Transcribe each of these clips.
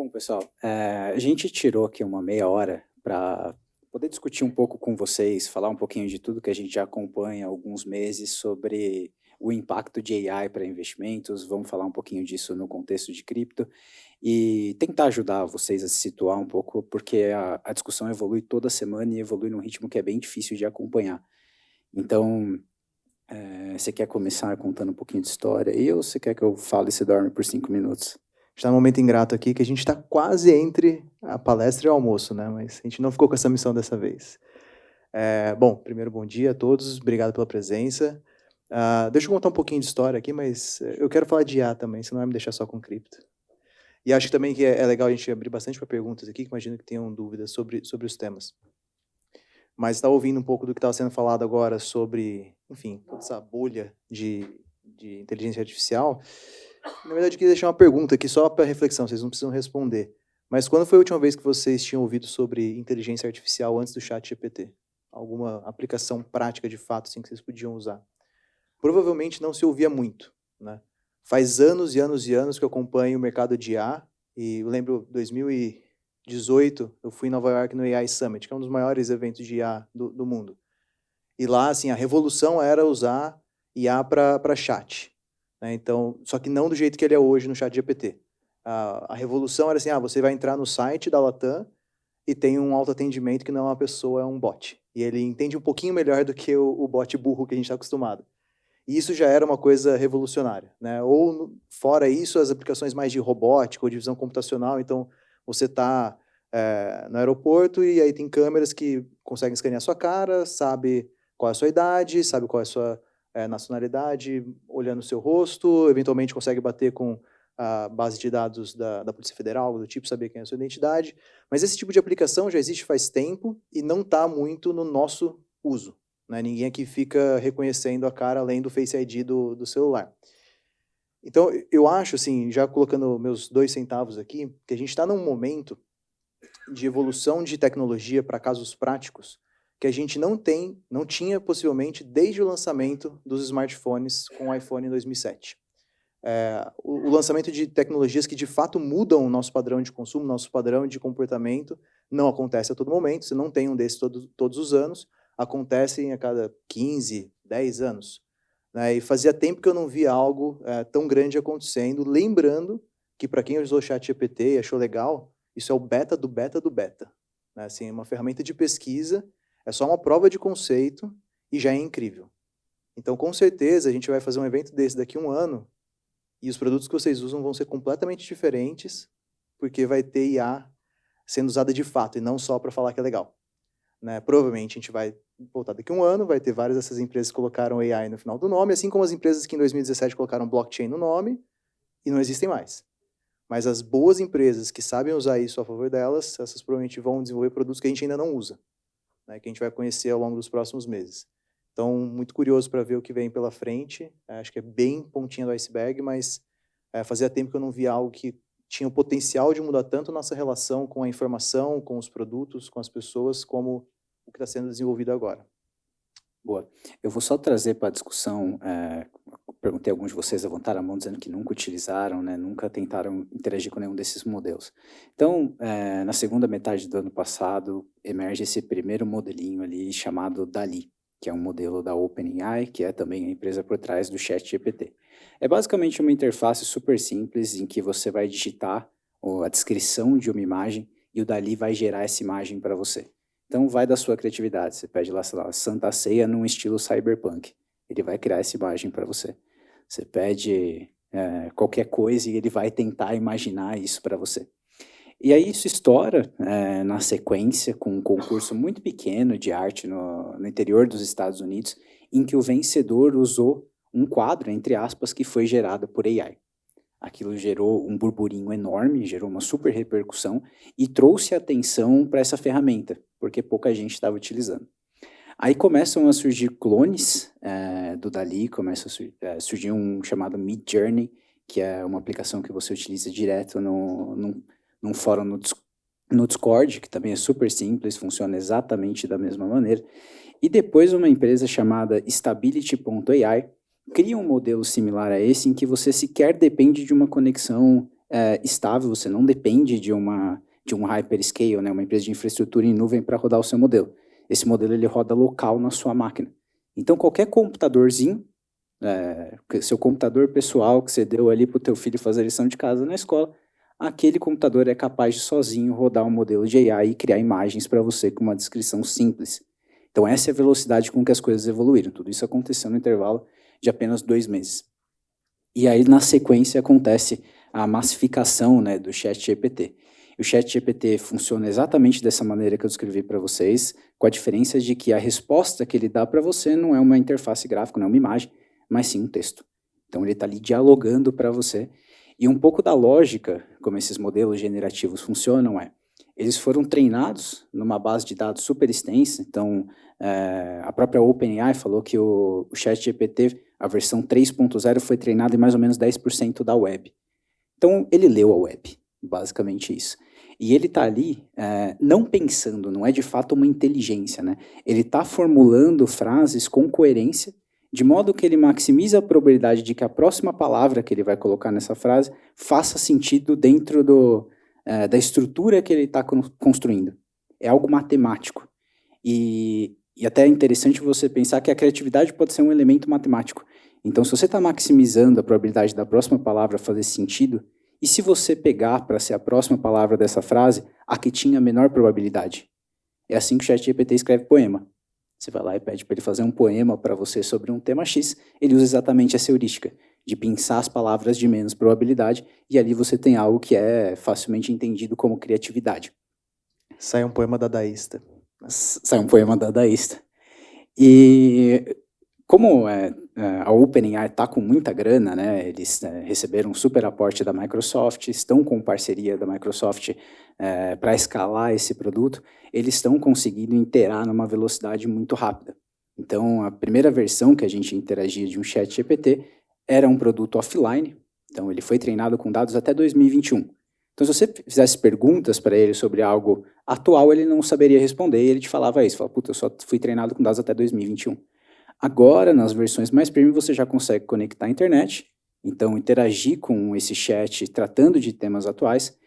Bom, pessoal, a gente tirou aqui uma meia hora para poder discutir um pouco com vocês, falar um pouquinho de tudo que a gente já acompanha há alguns meses sobre o impacto de AI para investimentos. Vamos falar um pouquinho disso no contexto de cripto e tentar ajudar vocês a se situar um pouco, porque a discussão evolui toda semana e evolui num ritmo que é bem difícil de acompanhar. Então, você quer começar contando um pouquinho de história aí ou você quer que eu fale e você dorme por 5 minutos? Está num momento ingrato aqui que a gente está quase entre a palestra e o almoço, né? Mas a gente não ficou com essa missão dessa vez. Bom, primeiro bom dia a todos, obrigado pela presença. Deixa eu contar um pouquinho de história aqui, mas eu quero falar de IA também, você não vai me deixar só com cripto. E acho também que é legal a gente abrir bastante para perguntas aqui, que imagino que tenham dúvidas sobre os temas. Mas estava ouvindo um pouco do que estava sendo falado agora sobre, enfim, toda essa bolha de inteligência artificial. Na verdade, eu queria deixar uma pergunta aqui só para reflexão, vocês não precisam responder. Mas quando foi a última vez que vocês tinham ouvido sobre inteligência artificial antes do chat GPT? Alguma aplicação prática de fato assim, que vocês podiam usar? Provavelmente não se ouvia muito, né? Faz anos e anos e anos que eu acompanho o mercado de IA, e eu lembro 2018, eu fui em Nova York no AI Summit, que é um dos maiores eventos de IA do mundo. E lá, assim, a revolução era usar IA para chat. Né? Então, só que não do jeito que ele é hoje no chat GPT. A revolução era assim, você vai entrar no site da Latam e tem um autoatendimento que não é uma pessoa, é um bot. E ele entende um pouquinho melhor do que o bot burro que a gente está acostumado. E isso já era uma coisa revolucionária. Né? Ou, fora isso, as aplicações mais de robótica ou de visão computacional. Então, você está no aeroporto e aí tem câmeras que conseguem escanear sua cara, sabe qual é a sua idade, sabe qual é a sua nacionalidade, olhando o seu rosto, eventualmente consegue bater com a base de dados da Polícia Federal, do tipo, saber quem é a sua identidade. Mas esse tipo de aplicação já existe faz tempo e não está muito no nosso uso. Né? Ninguém aqui fica reconhecendo a cara além do Face ID do celular. Então, eu acho, assim, já colocando meus 2 centavos aqui, que a gente está num momento de evolução de tecnologia para casos práticos que a gente não tinha possivelmente desde o lançamento dos smartphones com o iPhone em 2007. O lançamento de tecnologias que de fato mudam o nosso padrão de consumo, nosso padrão de comportamento, não acontece a todo momento, você não tem um desses todos os anos, acontecem a cada 15, 10 anos. Né? E fazia tempo que eu não via algo tão grande acontecendo, lembrando que para quem usou o ChatGPT e achou legal, isso é o beta do beta do beta. Né? Assim, é uma ferramenta de pesquisa, é só uma prova de conceito e já é incrível. Então, com certeza, a gente vai fazer um evento desse daqui a um ano e os produtos que vocês usam vão ser completamente diferentes, porque vai ter IA sendo usada de fato e não só para falar que é legal. Né? Provavelmente a gente vai voltar daqui a um ano, vai ter várias dessas empresas que colocaram AI no final do nome, assim como as empresas que em 2017 colocaram blockchain no nome e não existem mais. Mas as boas empresas que sabem usar isso a favor delas, essas provavelmente vão desenvolver produtos que a gente ainda não usa, né, que a gente vai conhecer ao longo dos próximos meses. Então, muito curioso para ver o que vem pela frente. Acho que é bem pontinha do iceberg, mas fazia tempo que eu não via algo que tinha o potencial de mudar tanto a nossa relação com a informação, com os produtos, com as pessoas, como o que está sendo desenvolvido agora. Boa. Eu vou só trazer para a discussão, perguntei a alguns de vocês, levantaram a mão dizendo que nunca utilizaram, né, nunca tentaram interagir com nenhum desses modelos. Então, na segunda metade do ano passado, emerge esse primeiro modelinho ali chamado DALL-E, que é um modelo da OpenAI, que é também a empresa por trás do ChatGPT. É basicamente uma interface super simples em que você vai digitar a descrição de uma imagem e o DALL-E vai gerar essa imagem para você. Então vai da sua criatividade, você pede lá, sei lá, Santa Ceia num estilo cyberpunk, ele vai criar essa imagem para você. Você pede qualquer coisa e ele vai tentar imaginar isso para você. E aí isso estoura na sequência com um concurso muito pequeno de arte no interior dos Estados Unidos, em que o vencedor usou um quadro, entre aspas, que foi gerado por AI. Aquilo gerou um burburinho enorme, gerou uma super repercussão e trouxe atenção para essa ferramenta, porque pouca gente estava utilizando. Aí começam a surgir clones do DALL-E, começa a surgir um chamado Midjourney, que é uma aplicação que você utiliza direto num fórum no Discord, que também é super simples, funciona exatamente da mesma maneira. E depois uma empresa chamada Stability.ai cria um modelo similar a esse, em que você sequer depende de uma conexão estável, você não depende de um hyperscale, né, uma empresa de infraestrutura em nuvem para rodar o seu modelo. Esse modelo ele roda local na sua máquina. Então, qualquer computadorzinho, seu computador pessoal que você deu ali para o teu filho fazer a lição de casa na escola, aquele computador é capaz de sozinho rodar um modelo de AI e criar imagens para você com uma descrição simples. Então, essa é a velocidade com que as coisas evoluíram. Tudo isso aconteceu no intervalo de apenas 2 meses. E aí, na sequência, acontece a massificação, né, do ChatGPT. O ChatGPT funciona exatamente dessa maneira que eu descrevi para vocês, com a diferença de que a resposta que ele dá para você não é uma interface gráfica, não é uma imagem, mas sim um texto. Então, ele está ali dialogando para você. E um pouco da lógica, como esses modelos generativos funcionam, eles foram treinados numa base de dados super extensa. Então, a própria OpenAI falou que o ChatGPT, a versão 3.0, foi treinada em mais ou menos 10% da web. Então, ele leu a web, basicamente isso. E ele está ali não pensando, não é de fato uma inteligência, né? Ele está formulando frases com coerência, de modo que ele maximiza a probabilidade de que a próxima palavra que ele vai colocar nessa frase faça sentido dentro da estrutura que ele está construindo. É algo matemático. E até é interessante você pensar que a criatividade pode ser um elemento matemático. Então, se você está maximizando a probabilidade da próxima palavra fazer sentido, e se você pegar para ser a próxima palavra dessa frase, a que tinha a menor probabilidade? É assim que o ChatGPT escreve poema. Você vai lá e pede para ele fazer um poema para você sobre um tema X, ele usa exatamente essa heurística, de pensar as palavras de menos probabilidade, e ali você tem algo que é facilmente entendido como criatividade. Sai um poema dadaísta. Sai um poema dadaísta. E como a OpenAI está com muita grana, né, eles receberam um super aporte da Microsoft, estão com parceria da Microsoft para escalar esse produto, eles estão conseguindo interar numa velocidade muito rápida. Então, a primeira versão que a gente interagia de um ChatGPT era um produto offline, então ele foi treinado com dados até 2021. Então, se você fizesse perguntas para ele sobre algo atual, ele não saberia responder, e ele te falava isso, falava, puta, eu só fui treinado com dados até 2021. Agora, nas versões mais premium, você já consegue conectar a internet, então interagir com esse chat tratando de temas atuais,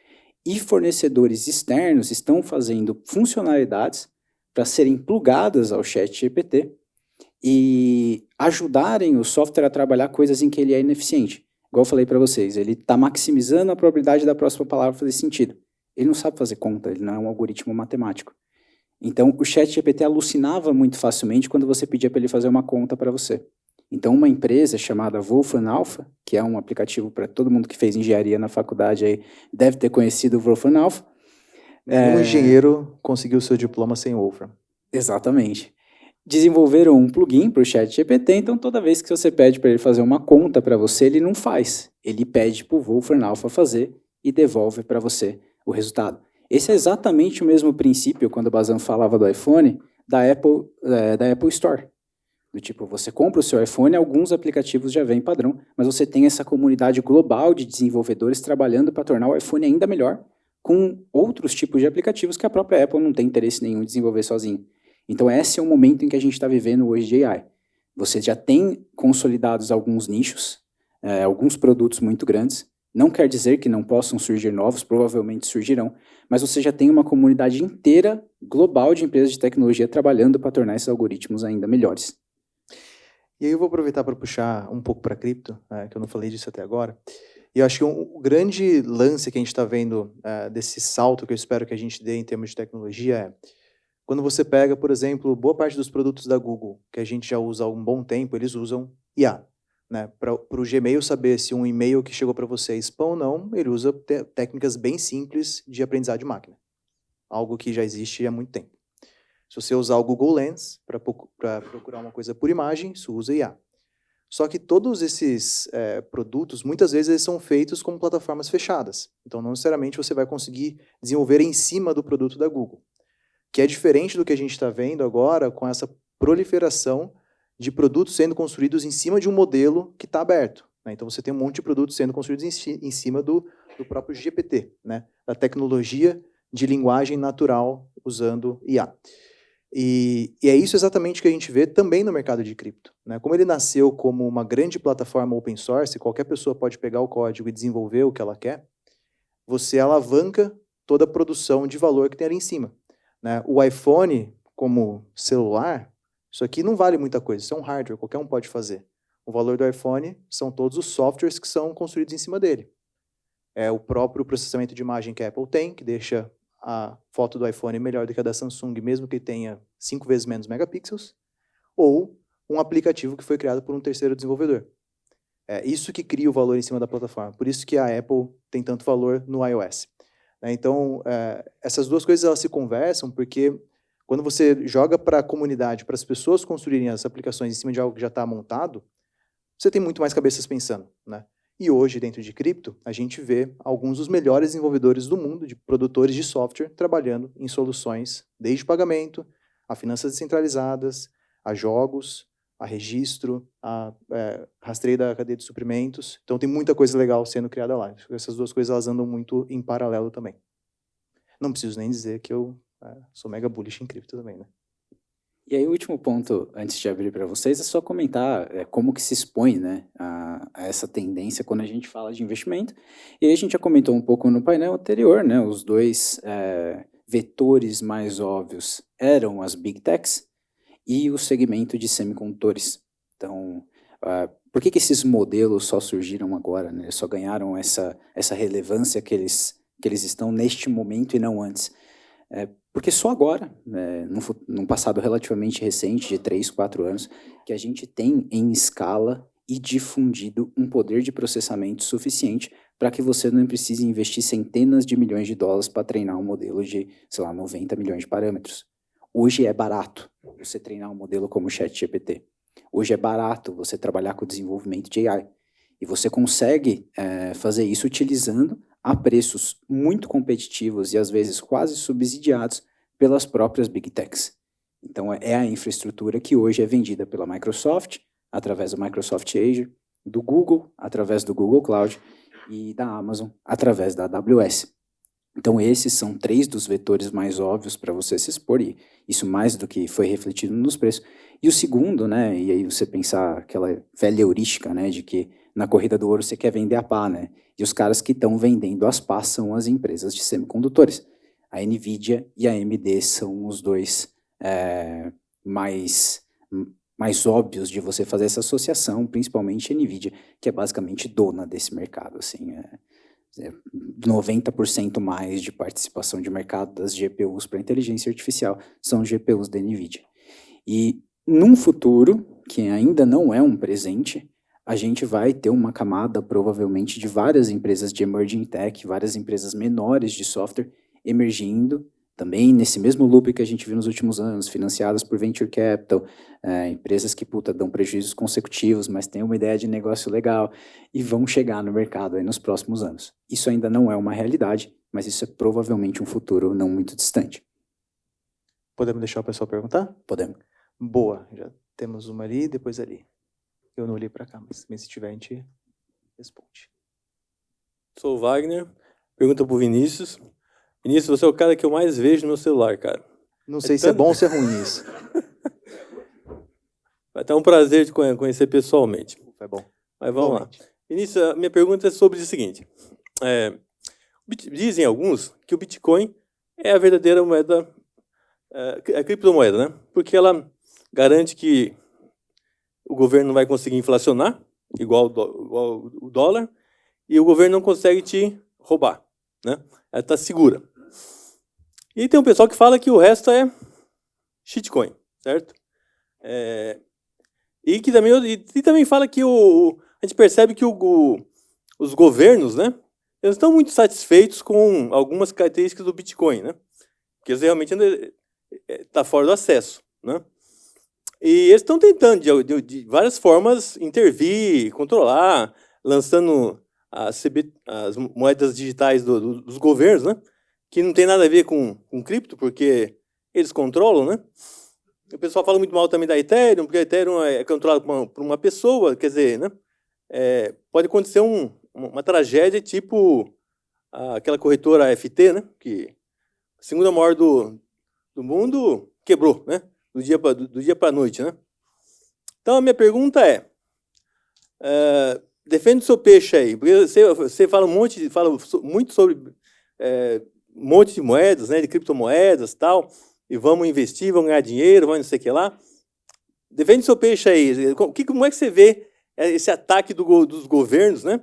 e fornecedores externos estão fazendo funcionalidades para serem plugadas ao ChatGPT e ajudarem o software a trabalhar coisas em que ele é ineficiente. Igual eu falei para vocês, ele está maximizando a probabilidade da próxima palavra fazer sentido. Ele não sabe fazer conta, ele não é um algoritmo matemático. Então, o ChatGPT alucinava muito facilmente quando você pedia para ele fazer uma conta para você. Então, uma empresa chamada Wolfram Alpha, que é um aplicativo para todo mundo que fez engenharia na faculdade, aí, deve ter conhecido o Wolfram Alpha. Nenhum engenheiro conseguiu seu diploma sem Wolfram. Exatamente. Desenvolveram um plugin para o ChatGPT, então toda vez que você pede para ele fazer uma conta para você, ele não faz. Ele pede para o Wolfram Alpha fazer e devolve para você o resultado. Esse é exatamente o mesmo princípio, quando o Bazan falava do iPhone, da Apple Store. Do tipo, você compra o seu iPhone, alguns aplicativos já vêm padrão, mas você tem essa comunidade global de desenvolvedores trabalhando para tornar o iPhone ainda melhor, com outros tipos de aplicativos que a própria Apple não tem interesse nenhum em desenvolver sozinho. Então, esse é o momento em que a gente está vivendo hoje de AI. Você já tem consolidados alguns nichos, alguns produtos muito grandes. Não quer dizer que não possam surgir novos, provavelmente surgirão, mas você já tem uma comunidade inteira, global, de empresas de tecnologia trabalhando para tornar esses algoritmos ainda melhores. E aí eu vou aproveitar para puxar um pouco para cripto, que eu não falei disso até agora. E eu acho que o grande lance que a gente está vendo desse salto que eu espero que a gente dê em termos de tecnologia é quando você pega, por exemplo, boa parte dos produtos da Google, que a gente já usa há um bom tempo, eles usam IA. Né? Para o Gmail saber se um e-mail que chegou para você é spam ou não, ele usa técnicas bem simples de aprendizado de máquina. Algo que já existe há muito tempo. Se você usar o Google Lens para procurar uma coisa por imagem, isso usa IA. Só que todos esses produtos, muitas vezes, eles são feitos como plataformas fechadas. Então, não necessariamente você vai conseguir desenvolver em cima do produto da Google. Que é diferente do que a gente está vendo agora com essa proliferação de produtos sendo construídos em cima de um modelo que está aberto. Né? Então, você tem um monte de produtos sendo construídos em cima do próprio GPT, né? Da tecnologia de linguagem natural usando IA. E é isso exatamente que a gente vê também no mercado de cripto. Né? Como ele nasceu como uma grande plataforma open source, qualquer pessoa pode pegar o código e desenvolver o que ela quer, você alavanca toda a produção de valor que tem ali em cima, né? O iPhone, como celular, isso aqui não vale muita coisa, isso é um hardware, qualquer um pode fazer. O valor do iPhone são todos os softwares que são construídos em cima dele. É o próprio processamento de imagem que a Apple tem, que deixa a foto do iPhone melhor do que a da Samsung, mesmo que tenha 5 vezes menos megapixels, ou um aplicativo que foi criado por um terceiro desenvolvedor. É isso que cria o valor em cima da plataforma. Por isso que a Apple tem tanto valor no iOS. Então, essas duas coisas elas se conversam, porque quando você joga para a comunidade, para as pessoas construírem as aplicações em cima de algo que já está montado, você tem muito mais cabeças pensando, né? E hoje, dentro de cripto, a gente vê alguns dos melhores desenvolvedores do mundo, de produtores de software, trabalhando em soluções desde pagamento, a finanças descentralizadas, a jogos, a registro, a rastreio da cadeia de suprimentos. Então tem muita coisa legal sendo criada lá. Essas duas coisas elas andam muito em paralelo também. Não preciso nem dizer que eu sou mega bullish em cripto também, né? E aí o último ponto, antes de abrir para vocês, é só comentar como que se expõe, né, a essa tendência quando a gente fala de investimento. E aí a gente já comentou um pouco no painel anterior, né, os dois vetores mais óbvios eram as Big Techs e o segmento de semicondutores. Então, por que esses modelos só surgiram agora, né? Só ganharam essa relevância que eles estão neste momento e não antes? Porque só agora, num passado relativamente recente, de 3, 4 anos, que a gente tem em escala e difundido um poder de processamento suficiente para que você não precise investir centenas de milhões de dólares para treinar um modelo de, sei lá, 90 milhões de parâmetros. Hoje é barato você treinar um modelo como o ChatGPT. Hoje é barato você trabalhar com o desenvolvimento de AI. E você consegue fazer isso utilizando a preços muito competitivos e às vezes quase subsidiados pelas próprias Big Techs. Então é a infraestrutura que hoje é vendida pela Microsoft, através do Microsoft Azure, do Google, através do Google Cloud, e da Amazon, através da AWS. Então esses são 3 dos vetores mais óbvios para você se expor, e isso mais do que foi refletido nos preços. E o segundo, né, e aí você pensar aquela velha heurística, né, de que na corrida do ouro você quer vender a pá, né, e os caras que estão vendendo as pás são as empresas de semicondutores. A NVIDIA e a AMD são os dois mais óbvios de você fazer essa associação, principalmente a NVIDIA, que é basicamente dona desse mercado, assim, 90% mais de participação de mercado das GPUs para inteligência artificial são GPUs da NVIDIA. E num futuro, que ainda não é um presente, a gente vai ter uma camada provavelmente de várias empresas de emerging tech, várias empresas menores de software emergindo, também nesse mesmo loop que a gente viu nos últimos anos, financiadas por venture capital, empresas que dão prejuízos consecutivos, mas têm uma ideia de negócio legal e vão chegar no mercado aí nos próximos anos. Isso ainda não é uma realidade, mas isso é provavelmente um futuro não muito distante. Podemos deixar o pessoal perguntar? Podemos. Boa, já temos uma ali, depois ali. Eu não olhei para cá, mas se tiver a gente responde. Sou o Wagner, pergunta pro Vinícius. Vinícius, você é o cara que eu mais vejo no meu celular, cara. Não sei se é bom ou se é ruim isso. Vai ter um prazer te conhecer pessoalmente. É bom. Mas vamos lá. Vinícius, a minha pergunta é sobre o seguinte. Dizem alguns que o Bitcoin é a verdadeira moeda, a criptomoeda, né? Porque ela garante que o governo não vai conseguir inflacionar, igual o dólar, e o governo não consegue te roubar, né? Ela está segura. E tem um pessoal que fala que o resto é shitcoin, certo? E também fala que a gente percebe que os governos, né, eles estão muito satisfeitos com algumas características do Bitcoin, né? Porque eles realmente ainda está fora do acesso, né? E eles estão tentando, de várias formas, intervir, controlar, lançando as moedas digitais dos governos, né? Que não tem nada a ver com cripto, porque eles controlam, né? O pessoal fala muito mal também da Ethereum, porque a Ethereum é controlada por uma pessoa, quer dizer, né? Pode acontecer uma tragédia tipo aquela corretora FT, né? Que a segunda maior do mundo quebrou, né? Do dia para a noite, né? Então a minha pergunta defende o seu peixe aí, porque você fala muito sobre um monte de moedas, né, de criptomoedas e tal, e vamos investir, vamos ganhar dinheiro, vamos não sei o que lá. Defende o seu peixe aí. Como é que você vê esse ataque dos governos, né,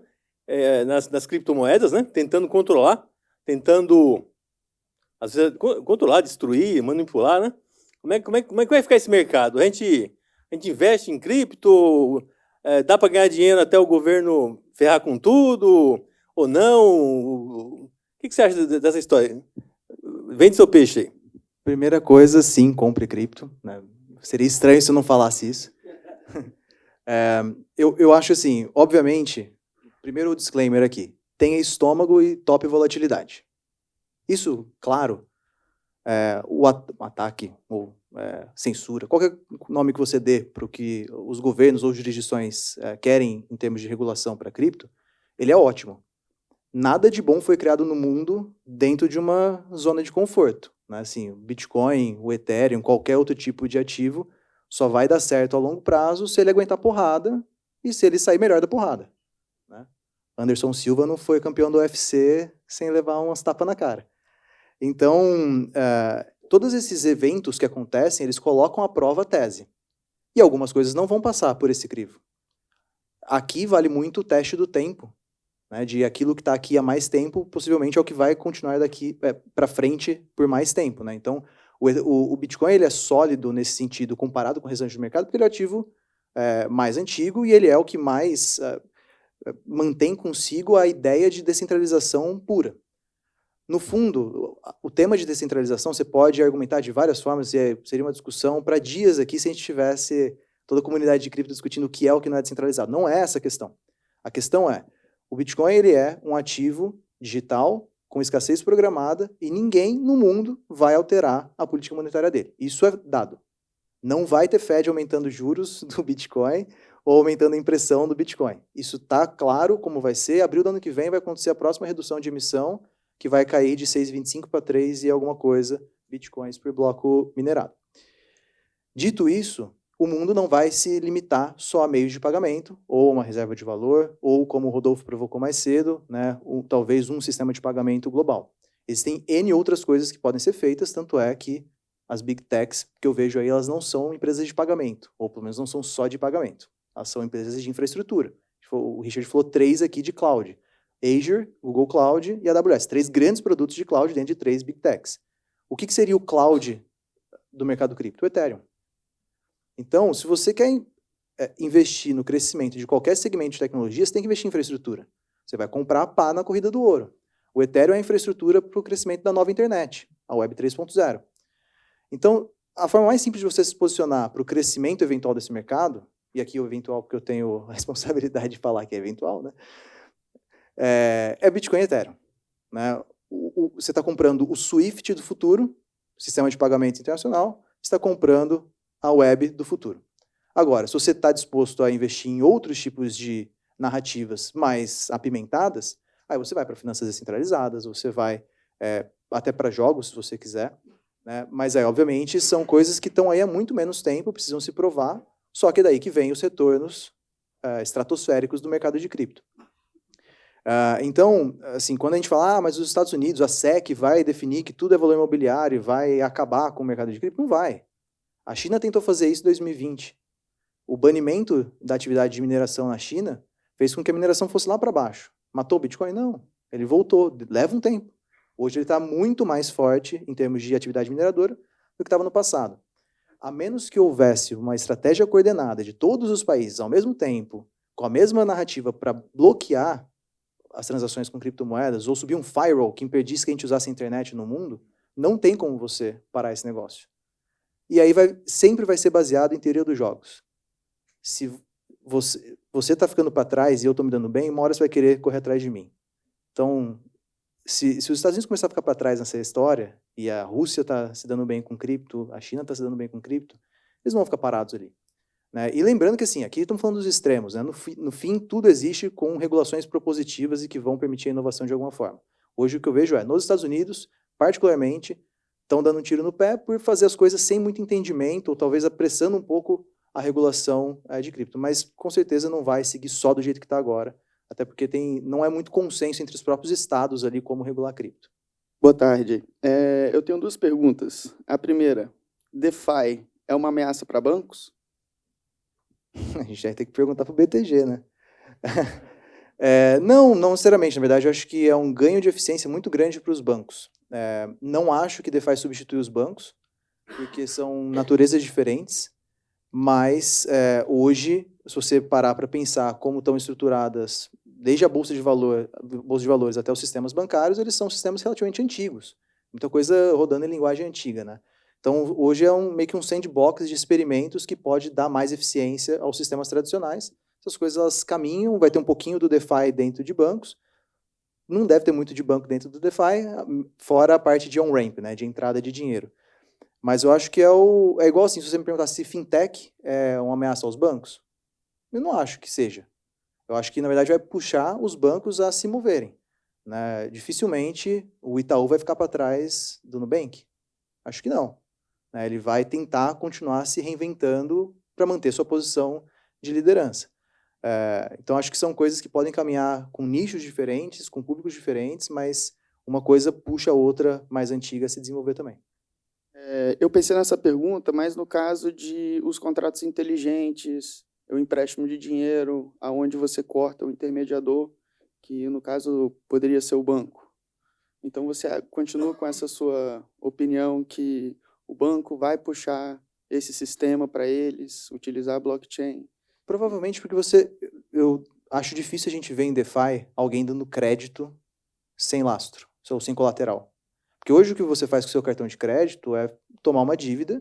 nas criptomoedas, né, tentando controlar, tentando às vezes, controlar, destruir, manipular, né? Como é que vai ficar esse mercado? A gente investe em cripto, dá para ganhar dinheiro até o governo ferrar com tudo, ou não? O que você acha dessa história? Vende seu peixe aí. Primeira coisa, sim, compre cripto, né? Seria estranho se eu não falasse isso. Eu acho assim, obviamente, primeiro o disclaimer aqui, tenha estômago e tope volatilidade. Isso, claro, o ataque ou censura, qualquer nome que você dê para o que os governos ou jurisdições querem em termos de regulação para cripto, ele é ótimo. Nada de bom foi criado no mundo dentro de uma zona de conforto, né? Assim, o Bitcoin, o Ethereum, qualquer outro tipo de ativo só vai dar certo a longo prazo se ele aguentar porrada e se ele sair melhor da porrada, né? Anderson Silva não foi campeão do UFC sem levar umas tapas na cara. Então, todos esses eventos que acontecem, eles colocam à prova a tese. E algumas coisas não vão passar por esse crivo. Aqui vale muito o teste do tempo, né, de aquilo que está aqui há mais tempo, possivelmente é o que vai continuar daqui para frente por mais tempo, né? Então, o Bitcoin ele é sólido nesse sentido comparado com o restante do mercado, porque ele é o ativo mais antigo e ele é o que mais mantém consigo a ideia de descentralização pura. No fundo, o tema de descentralização você pode argumentar de várias formas, e seria uma discussão para dias aqui se a gente tivesse toda a comunidade de cripto discutindo o que é o que não é descentralizado. Não é essa a questão. A questão é, o Bitcoin ele é um ativo digital com escassez programada e ninguém no mundo vai alterar a política monetária dele. Isso é dado. Não vai ter Fed aumentando juros do Bitcoin ou aumentando a impressão do Bitcoin. Isso está claro como vai ser. Abril do ano que vem vai acontecer a próxima redução de emissão, que vai cair de 6,25 para 3 e alguma coisa bitcoins por bloco minerado. Dito isso, o mundo não vai se limitar só a meios de pagamento, ou uma reserva de valor, ou, como o Rodolfo provocou mais cedo, né, talvez um sistema de pagamento global. Existem N outras coisas que podem ser feitas, tanto é que as Big Techs que eu vejo aí, elas não são empresas de pagamento, ou pelo menos não são só de pagamento. Elas são empresas de infraestrutura. O Richard falou 3 aqui de cloud. Azure, Google Cloud e AWS. 3 grandes produtos de cloud dentro de 3 Big Techs. O que seria o cloud do mercado cripto? O Ethereum. Então, se você quer investir no crescimento de qualquer segmento de tecnologia, você tem que investir em infraestrutura. Você vai comprar a pá na corrida do ouro. O Ethereum é a infraestrutura para o crescimento da nova internet, a Web 3.0. Então, a forma mais simples de você se posicionar para o crescimento eventual desse mercado, e aqui o eventual porque eu tenho a responsabilidade de falar que é eventual, né? É Bitcoin e Ethereum, né? Você está comprando o SWIFT do futuro, sistema de pagamento internacional, está comprando a web do futuro. Agora, se você está disposto a investir em outros tipos de narrativas mais apimentadas, aí você vai para finanças descentralizadas, você vai até para jogos, se você quiser, né? Mas aí, obviamente, são coisas que estão aí há muito menos tempo, precisam se provar, só que daí que vem os retornos estratosféricos do mercado de cripto. Então, assim, quando a gente fala, mas os Estados Unidos, a SEC vai definir que tudo é valor imobiliário, vai acabar com o mercado de cripto, não vai. A China tentou fazer isso em 2020. O banimento da atividade de mineração na China fez com que a mineração fosse lá para baixo. Matou o Bitcoin? Não. Ele voltou, leva um tempo. Hoje ele está muito mais forte em termos de atividade mineradora do que estava no passado. A menos que houvesse uma estratégia coordenada de todos os países ao mesmo tempo, com a mesma narrativa para bloquear as transações com criptomoedas, ou subir um firewall que impedisse que a gente usasse a internet no mundo, não tem como você parar esse negócio. E aí sempre vai ser baseado em teoria dos jogos. Se você está ficando para trás e eu estou me dando bem, uma hora você vai querer correr atrás de mim. Então, se os Estados Unidos começar a ficar para trás nessa história, e a Rússia está se dando bem com cripto, a China está se dando bem com cripto, eles vão ficar parados ali. Né? E lembrando que, assim, aqui estamos falando dos extremos, né? No fim, tudo existe com regulações propositivas e que vão permitir a inovação de alguma forma. Hoje o que eu vejo nos Estados Unidos, particularmente, estão dando um tiro no pé por fazer as coisas sem muito entendimento, ou talvez apressando um pouco a regulação de cripto. Mas, com certeza, não vai seguir só do jeito que está agora, até porque não é muito consenso entre os próprios estados ali como regular cripto. Boa tarde. Eu tenho duas perguntas. A primeira, DeFi é uma ameaça para bancos? A gente vai ter que perguntar para o BTG, né? Não necessariamente. Na verdade, eu acho que é um ganho de eficiência muito grande para os bancos. Não acho que DeFi substitui os bancos, porque são naturezas diferentes, mas hoje, se você parar para pensar como estão estruturadas, desde a Bolsa de Valores até os sistemas bancários, eles são sistemas relativamente antigos. Muita coisa rodando em linguagem antiga, né? Então, hoje é meio que um sandbox de experimentos que pode dar mais eficiência aos sistemas tradicionais. Essas coisas elas caminham, vai ter um pouquinho do DeFi dentro de bancos, não deve ter muito de banco dentro do DeFi, fora a parte de on-ramp, né, de entrada de dinheiro. Mas eu acho que é igual assim, se você me perguntasse se fintech é uma ameaça aos bancos, eu não acho que seja. Eu acho que, na verdade, vai puxar os bancos a se moverem, né? Dificilmente o Itaú vai ficar para trás do Nubank. Acho que não. Ele vai tentar continuar se reinventando para manter sua posição de liderança. Então, acho que são coisas que podem caminhar com nichos diferentes, com públicos diferentes, mas uma coisa puxa a outra mais antiga a se desenvolver também. Eu pensei nessa pergunta, mas no caso de os contratos inteligentes, o empréstimo de dinheiro, aonde você corta o intermediador, que no caso poderia ser o banco. Então, você continua com essa sua opinião que o banco vai puxar esse sistema para eles, utilizar a blockchain? Provavelmente porque eu acho difícil a gente ver em DeFi alguém dando crédito sem lastro, ou sem colateral. Porque hoje o que você faz com o seu cartão de crédito é tomar uma dívida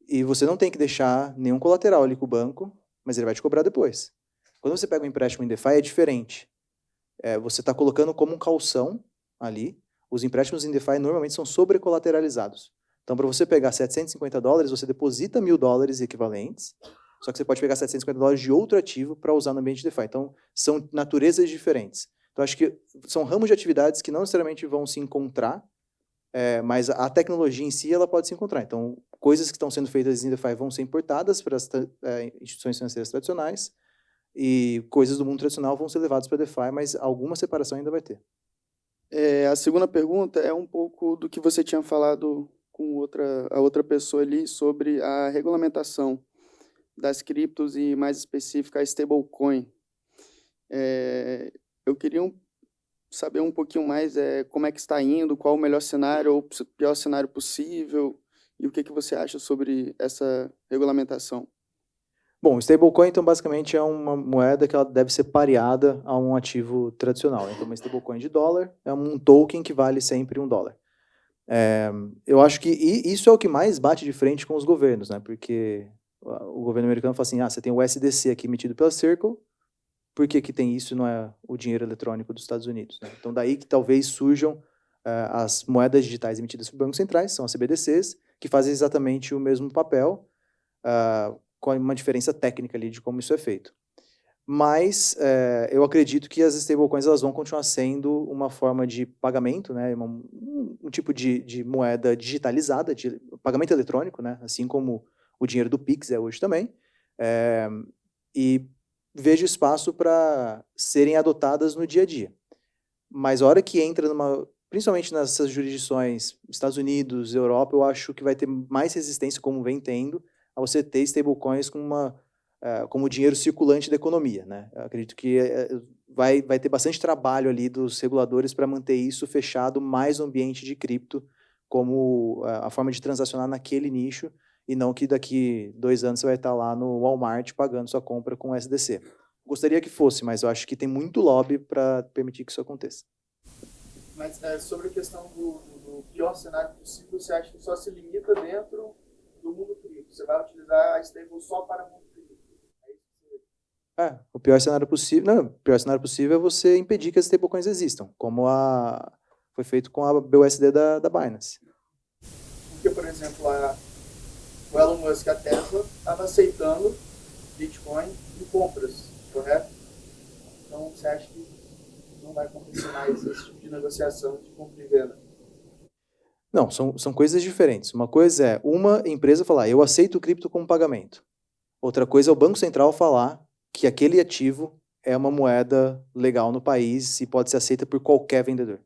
e você não tem que deixar nenhum colateral ali com o banco, mas ele vai te cobrar depois. Quando você pega um empréstimo em DeFi é diferente. Você está colocando como um calção ali. Os empréstimos em DeFi normalmente são sobrecolateralizados. Então, para você pegar $750, você deposita $1.000 equivalentes, só que você pode pegar $750 de outro ativo para usar no ambiente de DeFi. Então, são naturezas diferentes. Então, acho que são ramos de atividades que não necessariamente vão se encontrar, mas a tecnologia em si ela pode se encontrar. Então, coisas que estão sendo feitas em DeFi vão ser importadas para as instituições financeiras tradicionais e coisas do mundo tradicional vão ser levadas para DeFi, mas alguma separação ainda vai ter. A segunda pergunta é um pouco do que você tinha falado com a outra pessoa ali sobre a regulamentação das criptos e, mais específica, a stablecoin. Eu queria saber um pouquinho mais como é que está indo, qual o melhor cenário ou o pior cenário possível e o que você acha sobre essa regulamentação. Bom, stablecoin, então, basicamente é uma moeda que ela deve ser pareada a um ativo tradicional. Então, uma stablecoin de dólar é um token que vale sempre $1. Eu acho que isso é o que mais bate de frente com os governos, né? Porque o governo americano fala assim, você tem o USDC aqui emitido pela Circle, por que tem isso e não é o dinheiro eletrônico dos Estados Unidos? Né? Então, daí que talvez surjam as moedas digitais emitidas por bancos centrais, são as CBDCs, que fazem exatamente o mesmo papel, com uma diferença técnica ali de como isso é feito. Mas eu acredito que as stablecoins elas vão continuar sendo uma forma de pagamento, né, um tipo de moeda digitalizada, de pagamento eletrônico, né, assim como o dinheiro do Pix é hoje também, e vejo espaço para serem adotadas no dia a dia. Mas a hora que entra principalmente nessas jurisdições, Estados Unidos, Europa, eu acho que vai ter mais resistência, como vem tendo, a você ter stablecoins como dinheiro circulante da economia, né? Eu acredito que vai ter bastante trabalho ali dos reguladores para manter isso fechado mais no ambiente de cripto, como a forma de transacionar naquele nicho, e não que daqui 2 anos você vai estar lá no Walmart pagando sua compra com SDC. Gostaria que fosse, mas eu acho que tem muito lobby para permitir que isso aconteça. Mas sobre a questão do pior cenário possível, você acha que só se limita dentro do mundo cripto? Você vai utilizar a stable só para o mundo cripto? O pior cenário possível... Não, o pior cenário possível é você impedir que as stablecoins existam, como foi feito com a BUSD da Binance. Porque, por exemplo, o Elon Musk, a Tesla, estava aceitando Bitcoin em compras, correto? Então, você acha que não vai acontecer mais esse tipo de negociação de compra e venda? Não, são coisas diferentes. Uma coisa é uma empresa falar, eu aceito o cripto como pagamento. Outra coisa é o Banco Central falar que aquele ativo é uma moeda legal no país e pode ser aceita por qualquer vendedor.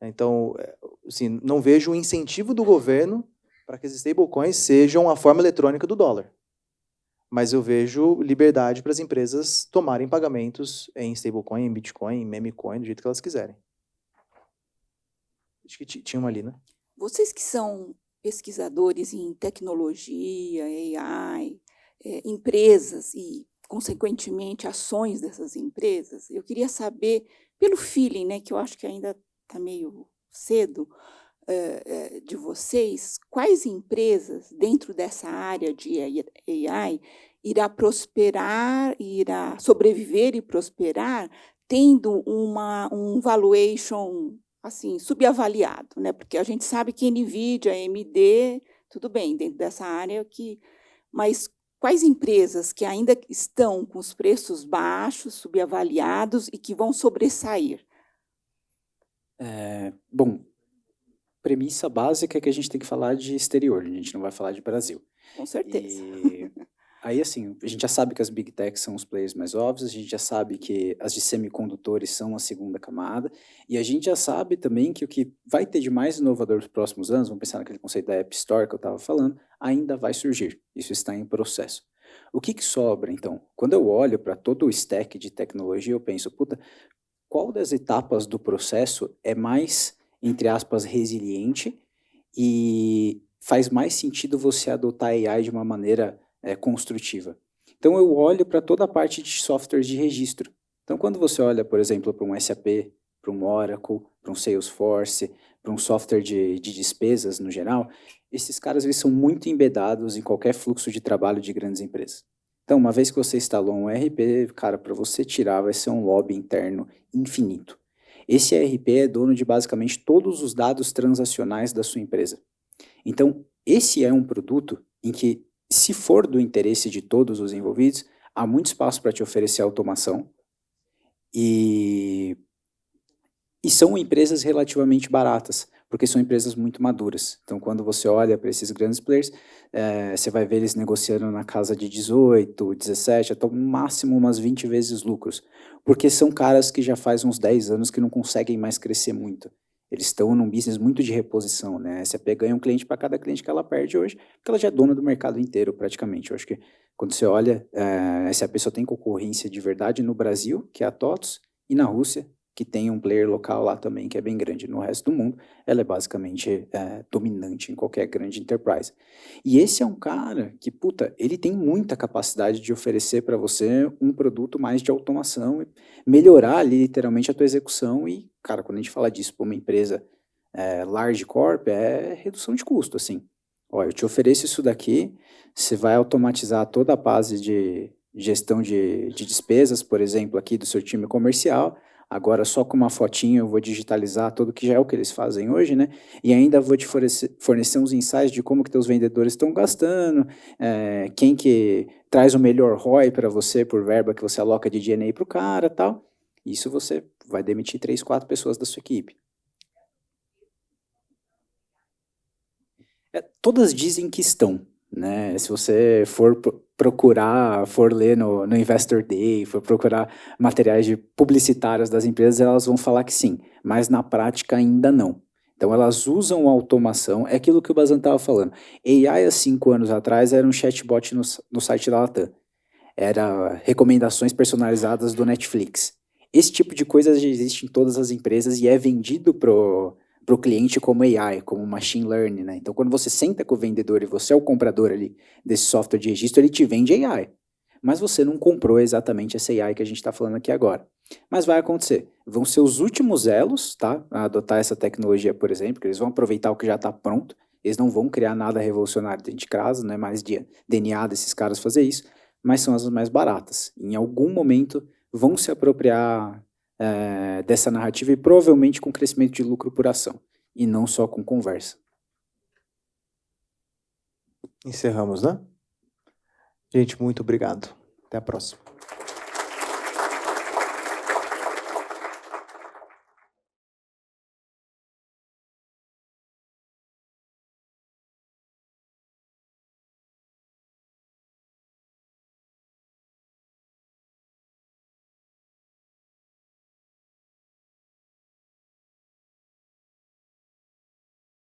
Então, assim, não vejo um incentivo do governo para que as stablecoins sejam a forma eletrônica do dólar. Mas eu vejo liberdade para as empresas tomarem pagamentos em stablecoin, em Bitcoin, em memecoin, do jeito que elas quiserem. Acho que tinha uma ali, né? Vocês que são pesquisadores em tecnologia, AI, empresas e, consequentemente, ações dessas empresas, eu queria saber, pelo feeling, né, que eu acho que ainda está meio cedo, de vocês, quais empresas dentro dessa área de AI irá prosperar, irá sobreviver e prosperar, tendo um valuation assim subavaliado, né? Porque a gente sabe que Nvidia, AMD, tudo bem dentro dessa área mas quais empresas que ainda estão com os preços baixos, subavaliados e que vão sobressair? Bom, premissa básica é que a gente tem que falar de exterior, a gente não vai falar de Brasil. Com certeza. E aí, assim, a gente já sabe que as Big Techs são os players mais óbvios, a gente já sabe que as de semicondutores são a segunda camada, e a gente já sabe também que o que vai ter de mais inovador nos próximos anos, vamos pensar naquele conceito da App Store que eu estava falando, ainda vai surgir. Isso está em processo. O que sobra, então? Quando eu olho para todo o stack de tecnologia, eu penso, puta, qual das etapas do processo é mais, entre aspas, resiliente e faz mais sentido você adotar AI de uma maneira construtiva? Então, eu olho para toda a parte de softwares de registro. Então, quando você olha, por exemplo, para um SAP, para um Oracle, para um Salesforce, para um software de despesas no geral, esses caras eles são muito embedados em qualquer fluxo de trabalho de grandes empresas. Então, uma vez que você instalou um ERP, cara, para você tirar vai ser um lobby interno infinito. Esse ERP é dono de basicamente todos os dados transacionais da sua empresa. Então, esse é um produto em que, se for do interesse de todos os envolvidos, há muito espaço para te oferecer automação e são empresas relativamente baratas, porque são empresas muito maduras. Então, quando você olha para esses grandes players, você vai ver eles negociando na casa de 18, 17, até no máximo umas 20 vezes lucros, porque são caras que já faz uns 10 anos que não conseguem mais crescer muito. Eles estão num business muito de reposição, né? A SAP ganha um cliente para cada cliente que ela perde hoje, porque ela já é dona do mercado inteiro, praticamente. Eu acho que quando você olha, a SAP só tem concorrência de verdade no Brasil, que é a TOTS, e na Rússia, que tem um player local lá também, que é bem grande. No resto do mundo, ela é basicamente dominante em qualquer grande enterprise. E esse é um cara que, puta, ele tem muita capacidade de oferecer para você um produto mais de automação, e melhorar ali, literalmente, a tua execução. E, cara, quando a gente fala disso para uma empresa large corp, é redução de custo, assim. Olha, eu te ofereço isso daqui, você vai automatizar toda a base de gestão de despesas, por exemplo, aqui do seu time comercial. Agora, só com uma fotinha eu vou digitalizar tudo, que já é o que eles fazem hoje, né? E ainda vou te fornecer uns insights de como que teus vendedores estão gastando, quem que traz o melhor ROI para você por verba que você aloca de G&A para o cara e tal. Isso você vai demitir 3, 4 pessoas da sua equipe. Todas dizem que estão, né? Se você for procurar, for ler no Investor Day, for procurar materiais publicitários das empresas, elas vão falar que sim, mas na prática ainda não. Então elas usam a automação, é aquilo que o Bazan estava falando. AI há 5 anos atrás era um chatbot no site da Latam. Era recomendações personalizadas do Netflix. Esse tipo de coisa já existe em todas as empresas e é vendido pro cliente como AI, como machine learning, né? Então, quando você senta com o vendedor e você é o comprador ali desse software de registro, ele te vende AI. Mas você não comprou exatamente essa AI que a gente está falando aqui agora. Mas vai acontecer. Vão ser os últimos elos, tá? A adotar essa tecnologia, por exemplo, que eles vão aproveitar o que já está pronto. Eles não vão criar nada revolucionário dentro de casa, não é mais de DNA desses caras fazer isso, mas são as mais baratas. Em algum momento vão se apropriar dessa narrativa e provavelmente com crescimento de lucro por ação, e não só com conversa. Encerramos, né? Gente, muito obrigado. Até a próxima.